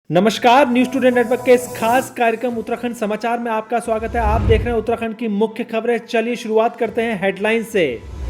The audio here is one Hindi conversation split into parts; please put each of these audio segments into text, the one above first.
नमस्कार, न्यूज टुडे नेटवर्क के इस खास कार्यक्रम उत्तराखंड समाचार में आपका स्वागत है। आप देख रहे हैं उत्तराखंड की मुख्य खबरें। चलिए शुरुआत करते हैं हेडलाइन से।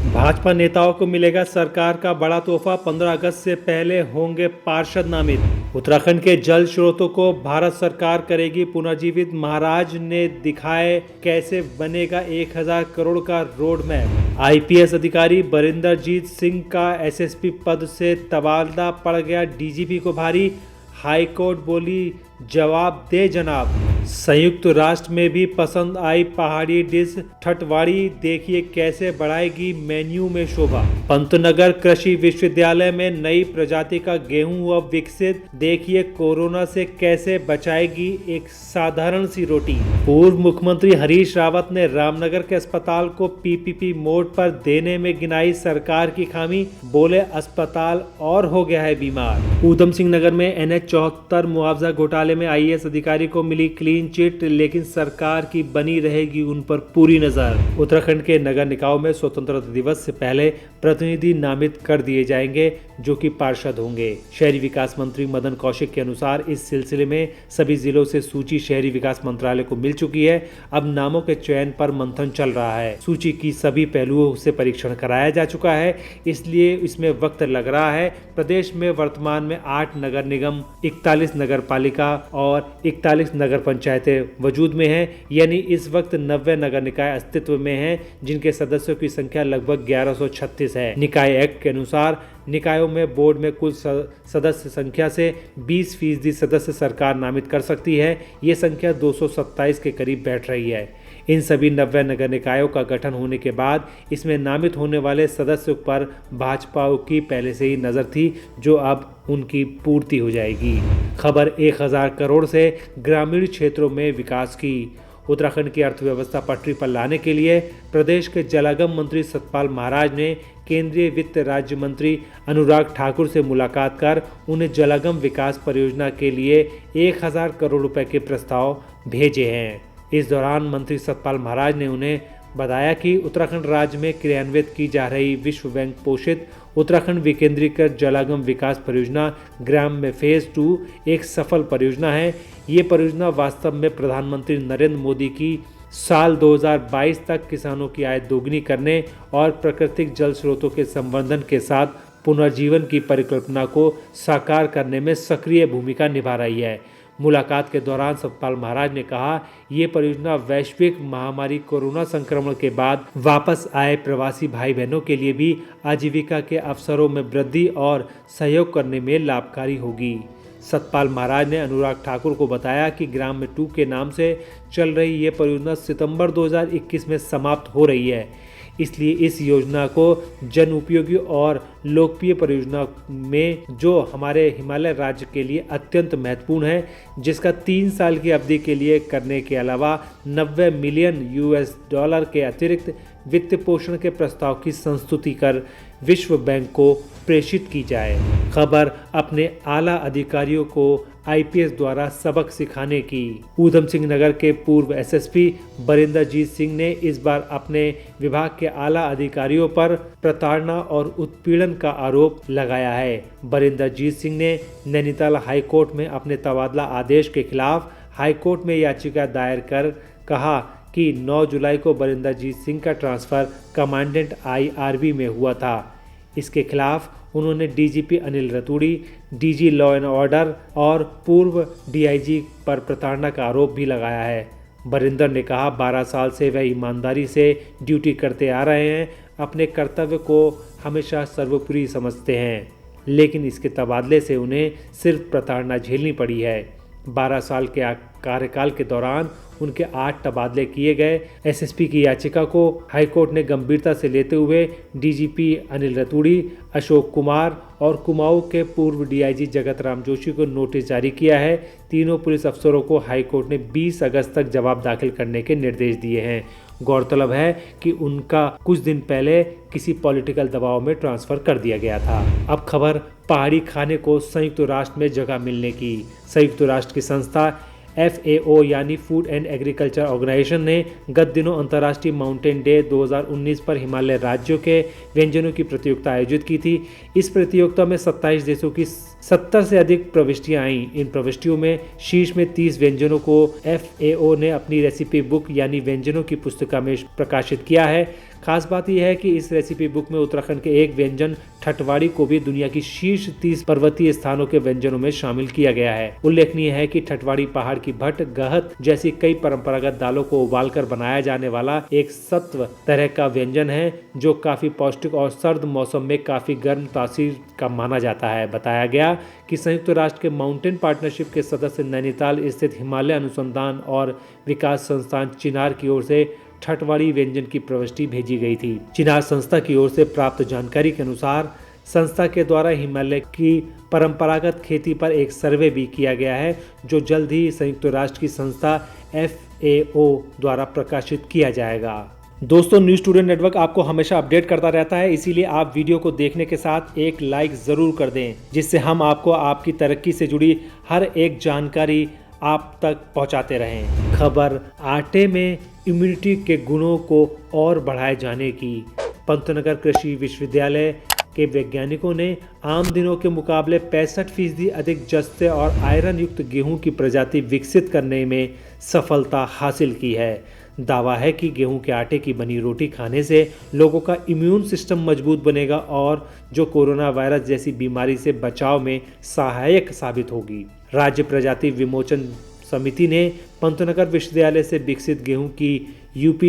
भाजपा नेताओं को मिलेगा सरकार का बड़ा तोहफा, 15 अगस्त से पहले होंगे पार्षद नामित। उत्तराखंड के जल स्रोतों को भारत सरकार करेगी पुनर्जीवित। महाराज ने दिखाए कैसे बनेगा 1000 करोड़ का रोड मैप। आईपीएस अधिकारी बरिंदरजीत सिंह का एसएसपी पद से तबादला पड़ गया डीजीपी को भारी। हाईकोर्ट बोली जवाब दे जनाब। संयुक्त राष्ट्र में भी पसंद आई पहाड़ी डिश ठटवाड़ी, देखिए कैसे बढ़ाएगी मेन्यू में शोभा। पंतनगर कृषि विश्वविद्यालय में नई प्रजाति का गेहूं हुआ विकसित, देखिए कोरोना से कैसे बचाएगी एक साधारण सी रोटी। पूर्व मुख्यमंत्री हरीश रावत ने रामनगर के अस्पताल को पीपीपी मोड पर देने में गिनाई सरकार की खामी, बोले अस्पताल और हो गया है बीमार। ऊधम सिंह नगर में NH 74 मुआवजा घोटाले में आईएएस अधिकारी को मिली क्लीन चिट, लेकिन सरकार की बनी रहेगी उन पर पूरी नजर। उत्तराखंड के नगर निकायों में स्वतंत्रता दिवस से पहले प्रतिनिधि नामित कर दिए जाएंगे जो कि पार्षद होंगे। शहरी विकास मंत्री मदन कौशिक के अनुसार इस सिलसिले में सभी जिलों से सूची शहरी विकास मंत्रालय को मिल चुकी है। अब नामों के चयन पर मंथन चल रहा है। सूची की सभी पहलुओं से परीक्षण कराया जा चुका है, इसलिए इसमें वक्त लग रहा है। प्रदेश में वर्तमान में 8 नगर निगम, 41 नगर पालिका और 41 नगर पंचायतें वजूद में हैं, यानी इस वक्त 90 नगर निकाय अस्तित्व में हैं, जिनके सदस्यों की संख्या लगभग 1136 है। निकाय एक्ट के अनुसार निकायों में बोर्ड में कुल सदस्य संख्या से 20% सदस्य सरकार नामित कर सकती है। ये संख्या 227 के करीब बैठ रही है। इन सभी 90 नगर निकायों का गठन होने के बाद इसमें नामित होने वाले सदस्यों पर भाजपा की पहले से ही नज़र थी, जो अब उनकी पूर्ति हो जाएगी। खबर 1000 करोड़ से ग्रामीण क्षेत्रों में विकास की। उत्तराखंड की अर्थव्यवस्था पटरी पर लाने के लिए प्रदेश के जलागम मंत्री सतपाल महाराज ने केंद्रीय वित्त राज्य मंत्री अनुराग ठाकुर से मुलाकात कर उन्हें जलागम विकास परियोजना के लिए 1000 करोड़ रुपए के प्रस्ताव भेजे हैं। इस दौरान मंत्री सतपाल महाराज ने उन्हें बताया कि उत्तराखंड राज्य में क्रियान्वित की जा रही विश्व बैंक पोषित उत्तराखंड विकेंद्रीकृत जलागम विकास परियोजना ग्राम में फेज 2 एक सफल परियोजना है। ये परियोजना वास्तव में प्रधानमंत्री नरेंद्र मोदी की साल 2022 तक किसानों की आय दोगुनी करने और प्राकृतिक जल स्रोतों के संवर्धन के साथ पुनर्जीवन की परिकल्पना को साकार करने में सक्रिय भूमिका निभा रही है। मुलाकात के दौरान सतपाल महाराज ने कहा, ये परियोजना वैश्विक महामारी कोरोना संक्रमण के बाद वापस आए प्रवासी भाई बहनों के लिए भी आजीविका के अवसरों में वृद्धि और सहयोग करने में लाभकारी होगी। सतपाल महाराज ने अनुराग ठाकुर को बताया कि ग्राम में 2 के नाम से चल रही ये परियोजना सितंबर 2021 में समाप्त हो रही है, इसलिए इस योजना को जन उपयोगी और लोकप्रिय परियोजना में जो हमारे हिमालय राज्य के लिए अत्यंत महत्वपूर्ण है, जिसका 3 साल की अवधि के लिए करने के अलावा 90 मिलियन US$ के अतिरिक्त वित्त पोषण के प्रस्ताव की संस्तुति कर विश्व बैंक को प्रेषित की जाए। खबर अपने आला अधिकारियों को आईपीएस द्वारा सबक सिखाने की। ऊधम सिंह नगर के पूर्व एसएसपी बरिंदरजीत सिंह ने इस बार अपने विभाग के आला अधिकारियों पर प्रताड़ना और उत्पीड़न का आरोप लगाया है। बरिंदरजीत सिंह ने नैनीताल हाईकोर्ट में अपने तबादला आदेश के खिलाफ हाईकोर्ट में याचिका दायर कर कहा कि 9 जुलाई को बरिंदरजीत सिंह का ट्रांसफर कमांडेंट IRB में हुआ था। इसके खिलाफ उन्होंने DGP Anil Raturi, DG law and order और पूर्व डीआईजी पर प्रताड़ना का आरोप भी लगाया है। बरिंदर ने कहा, 12 साल से वह ईमानदारी से ड्यूटी करते आ रहे हैं, अपने कर्तव्य को हमेशा सर्वोपरि समझते हैं, लेकिन इसके तबादले से उन्हें सिर्फ प्रताड़ना झेलनी पड़ी है। 12 साल के कार्यकाल के दौरान उनके 8 तबादले किए गए। एसएसपी की याचिका को हाईकोर्ट ने गंभीरता से लेते हुए डीजीपी अनिल रतूड़ी, अशोक कुमार और कुमाऊं के पूर्व डीआईजी जगत राम जोशी को नोटिस जारी किया है। तीनों पुलिस अफसरों को हाईकोर्ट ने 20 अगस्त तक जवाब दाखिल करने के निर्देश दिए हैं। गौरतलब है कि उनका कुछ दिन पहले किसी पॉलिटिकल दबाव में ट्रांसफर कर दिया गया था। अब खबर पहाड़ी खाने को संयुक्त राष्ट्र में जगह मिलने की। संयुक्त राष्ट्र की संस्था FAO यानी फूड एंड एग्रीकल्चर ऑर्गेनाइजेशन ने गत दिनों अंतर्राष्ट्रीय माउंटेन डे 2019 पर हिमालय राज्यों के व्यंजनों की प्रतियोगिता आयोजित की थी। इस प्रतियोगिता में 27 देशों की 70 से अधिक प्रविष्टियां आईं। इन प्रविष्टियों में शीर्ष में 30 व्यंजनों को FAO ने अपनी रेसिपी बुक यानी व्यंजनों की पुस्तिका में प्रकाशित किया है। खास बात यह है कि इस रेसिपी बुक में उत्तराखंड के एक व्यंजन ठठवाड़ी को भी दुनिया की शीर्ष 30 पर्वतीय स्थानों के व्यंजनों में शामिल किया गया है। उल्लेखनीय है कि ठठवाड़ी पहाड़ की भट्ट, गहत जैसी कई परंपरागत दालों को उबालकर बनाया जाने वाला एक सत्व तरह का व्यंजन है जो काफी पौष्टिक और सर्द मौसम में काफी गर्म तासीर का माना जाता है। बताया गया कि संयुक्त राष्ट्र के माउंटेन पार्टनरशिप के सदस्य नैनीताल स्थित हिमालय अनुसंधान और विकास संस्थान चिनार की ओर से ठठवाड़ी व्यंजन की प्रविष्टि भेजी गई थी। चिनार संस्था की ओर से प्राप्त जानकारी के अनुसार संस्था के द्वारा हिमालय की परंपरागत खेती पर एक सर्वे भी किया गया है जो जल्द ही संयुक्त राष्ट्र की संस्था FAO द्वारा प्रकाशित किया जाएगा। दोस्तों, न्यूज़ स्टूडेंट नेटवर्क आपको हमेशा अपडेट करता रहता है, इसीलिए आप वीडियो को देखने के साथ एक लाइक ज़रूर कर दें, जिससे हम आपको आपकी तरक्की से जुड़ी हर एक जानकारी आप तक पहुंचाते रहें। खबर आटे में इम्यूनिटी के गुणों को और बढ़ाए जाने की। पंतनगर कृषि विश्वविद्यालय के वैज्ञानिकों ने आम दिनों के मुकाबले 65% अधिक जस्ते और आयरन युक्त गेहूं की प्रजाति विकसित करने में सफलता हासिल की है। दावा है कि गेहूं के आटे की बनी रोटी खाने से लोगों का इम्यून सिस्टम मजबूत बनेगा और जो कोरोना वायरस जैसी बीमारी से बचाव में सहायक साबित होगी। राज्य प्रजाति विमोचन समिति ने पंतनगर विश्वविद्यालय से विकसित गेहूं की UP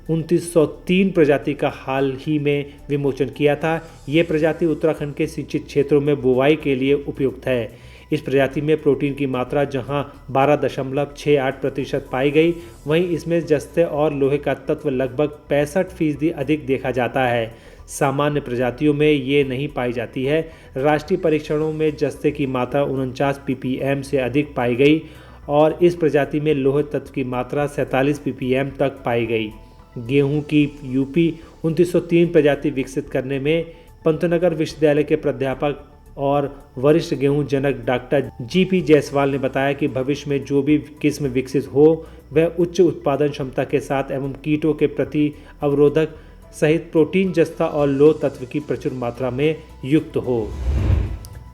2903 प्रजाति का हाल ही में विमोचन किया था। ये प्रजाति उत्तराखंड के सिंचित क्षेत्रों में बुवाई के लिए उपयुक्त है। इस प्रजाति में प्रोटीन की मात्रा जहां 12.68% पाई गई, वहीं इसमें जस्ते और लोहे का तत्व लगभग 65% अधिक देखा जाता है। सामान्य प्रजातियों में ये नहीं पाई जाती है। राष्ट्रीय परीक्षणों में जस्ते की मात्रा 49 ppm से अधिक पाई गई और इस प्रजाति में लोहे तत्व की मात्रा 47 ppm तक पाई गई। गेहूं की UP 2903 प्रजाति विकसित करने में पंतनगर विश्वविद्यालय के प्राध्यापक और वरिष्ठ गेहूं जनक डॉक्टर GP जायसवाल ने बताया कि भविष्य में जो भी किस्म विकसित हो वह उच्च उत्पादन क्षमता के साथ एवं कीटों के प्रति अवरोधक सहित प्रोटीन, जस्ता और लोह तत्व की प्रचुर मात्रा में युक्त हो।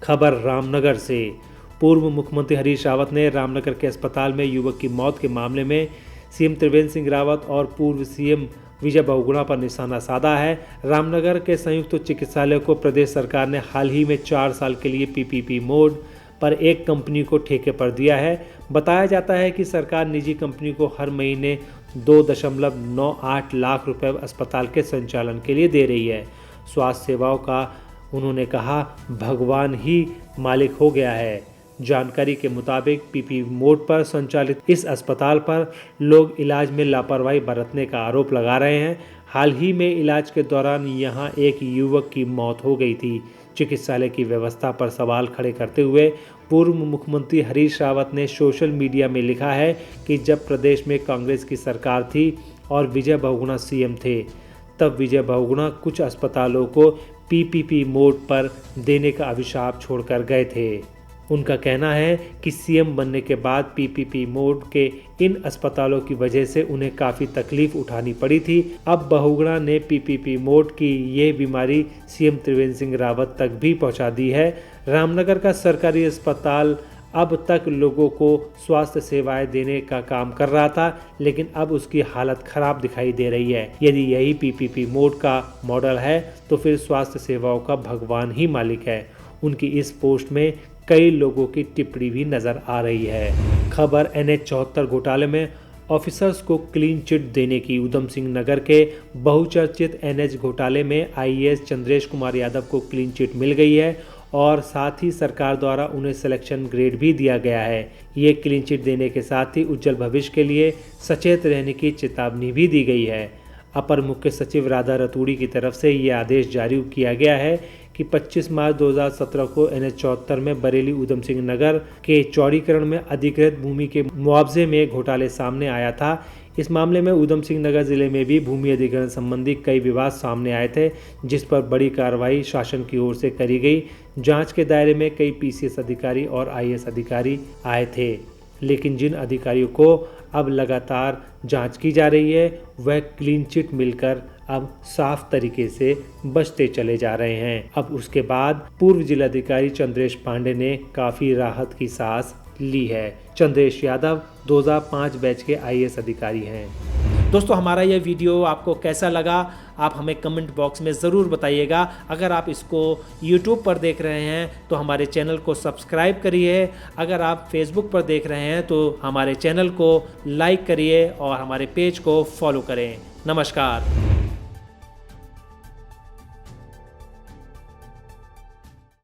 खबर रामनगर से। पूर्व मुख्यमंत्री हरीश रावत ने रामनगर के अस्पताल में युवक की मौत के मामले में CM त्रिवेंद्र सिंह रावत और पूर्व CM विजय बहुगुणा पर निशाना साधा है। रामनगर के संयुक्त चिकित्सालय को प्रदेश सरकार ने हाल ही में 4 साल के लिए PPP मोड पर एक कंपनी को ठेके पर दिया है। बताया जाता है कि सरकार निजी कंपनी को हर महीने 2.98 लाख रुपए अस्पताल के संचालन के लिए दे रही है। स्वास्थ्य सेवाओं का उन्होंने कहा भगवान ही मालिक हो गया है। जानकारी के मुताबिक PPP मोड पर संचालित इस अस्पताल पर लोग इलाज में लापरवाही बरतने का आरोप लगा रहे हैं। हाल ही में इलाज के दौरान यहां एक युवक की मौत हो गई थी। चिकित्सालय की व्यवस्था पर सवाल खड़े करते हुए पूर्व मुख्यमंत्री हरीश रावत ने सोशल मीडिया में लिखा है कि जब प्रदेश में कांग्रेस की सरकार थी और विजय बहुगुणा CM थे, तब विजय बहुगुणा कुछ अस्पतालों को PPP मोड पर देने का अभिशाप छोड़कर गए थे। उनका कहना है कि CM बनने के बाद PPP मोड के इन अस्पतालों की वजह से उन्हें काफ़ी तकलीफ उठानी पड़ी थी। अब बहुगुणा ने PPP मोड की ये बीमारी CM त्रिवेंद्र सिंह रावत तक भी पहुंचा दी है। रामनगर का सरकारी अस्पताल अब तक लोगों को स्वास्थ्य सेवाएं देने का काम कर रहा था, लेकिन अब उसकी हालत खराब दिखाई दे रही है। यदि यही PPP मोड का मॉडल है तो फिर स्वास्थ्य सेवाओं का भगवान ही मालिक है। उनकी इस पोस्ट में कई लोगों की टिप्पणी भी नजर आ रही है। खबर NH 74 घोटाले में ऑफिसर्स को क्लीन चिट देने की। उधम सिंह नगर के बहुचर्चित NH घोटाले में IAS चंद्रेश कुमार यादव को क्लीन चिट मिल गई है और साथ ही सरकार द्वारा उन्हें सिलेक्शन ग्रेड भी दिया गया है। ये क्लीन चिट देने के साथ ही उज्जवल भविष्य के लिए सचेत रहने की चेतावनी भी दी गई है। अपर मुख्य सचिव राधा रतूड़ी की तरफ से ये आदेश जारी किया गया है कि 25 मार्च 2017 को NH 74 में बरेली उधम सिंह नगर के चौड़ीकरण में अधिकृत भूमि के मुआवजे में घोटाले सामने आया था। इस मामले में उधम सिंह नगर जिले में भी भूमि अधिग्रहण संबंधी कई विवाद सामने आए थे, जिस पर बड़ी कार्रवाई शासन की ओर से करी गई। जांच के दायरे में कई PCS अधिकारी और IAS अधिकारी आए थे, लेकिन जिन अधिकारियों को अब लगातार जांच की जा रही है वह क्लीन चिट मिलकर अब साफ तरीके से बचते चले जा रहे हैं। अब उसके बाद पूर्व जिलाधिकारी चंद्रेश पांडे ने काफ़ी राहत की सांस ली है। चंद्रेश यादव 2005 बैच के IAS अधिकारी हैं। दोस्तों, हमारा यह वीडियो आपको कैसा लगा आप हमें कमेंट बॉक्स में ज़रूर बताइएगा। अगर आप इसको YouTube पर देख रहे हैं तो हमारे चैनल को सब्सक्राइब करिए। अगर आप Facebook पर देख रहे हैं तो हमारे चैनल को लाइक करिए और हमारे पेज को फॉलो करें। नमस्कार।